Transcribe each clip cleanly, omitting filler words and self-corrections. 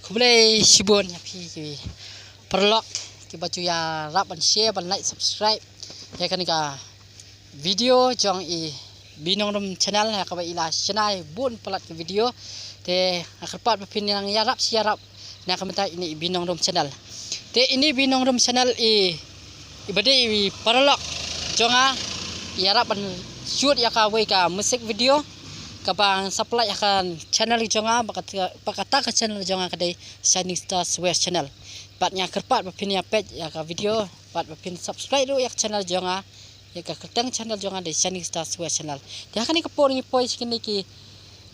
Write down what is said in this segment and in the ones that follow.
boleh sibun ya pi perlok ki baju ya rap ban share ban like subscribe ya kan ka video jong i binong rom channel ya ka ba ila senai bun pelat ke video te akhirpat pin yang ya rap siarap na ka mata ini binong rom channel te ini binong rom channel ibade i perlok jonga ya rap ban shoot ya ka we ka musik video kabang supply akan channel jonga bakata ka channel jonga kadai Shining Stars West channel patnya kerpat bapin ya page ya ka video pat bapin subscribe lu ya channel jonga ya ka ketang channel jonga di Shining Stars West channel dia kan ni kapor ni poi kini ki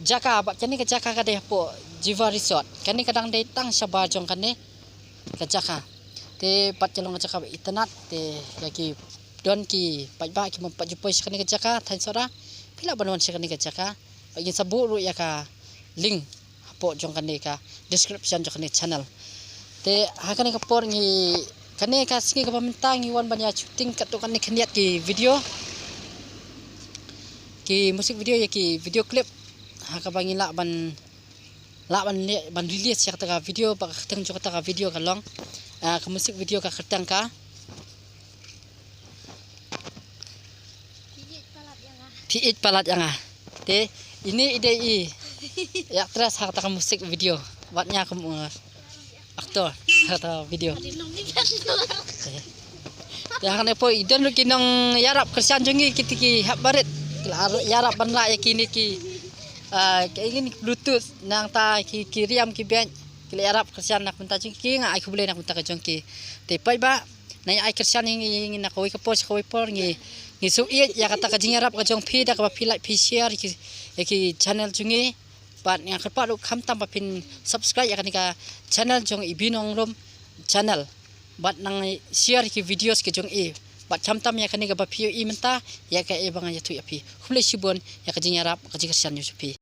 jaka ba kini ka jaka kadai po Jiva Resort kini kadang dai tang saba jong kan ni ka jaka te pat jalong jaka internet te ya ki don ki pat ba ki pat jupoi kini ka jaka than sora pila banwan kini ka jaka bagi saburu ya ka link hapo jong kani ka description jong kani channel te hakani ka por ngi kani ka singi ka pamintang ngi wan banya shooting katu kani khaniat ki video ki musik video ya ki video clip ha ka bangi la ban release ya ka video ba ka jong ka video ka long ka musik video ka khatang ka piit palat yang te ini ide ya terus harta musik video buatnya aku aktor harta video ya kan po idon lu kinong yarap kersan jongi kitiki hap barit yarap banla ya kini ki ingin bluetooth nang ta ki kiriam ki ben ki yarap kersan nak minta jongi nga aku boleh nak minta ke jongi te pai ba na ai kersan ingin nak koi ke pos koi por ngi so ya kata ka jingarap ka jong phi da ka phi like phi share ki channel jungi pat yang kerpa lu kham tam pin subscribe ya ka channel jong ibinong rom channel bat nang share ki videos ke jong bat kham tam ya ka ni ka phi menta ya ka bang ya tu ya phi khule sibon ya ka jingarap ka jikersan yu phi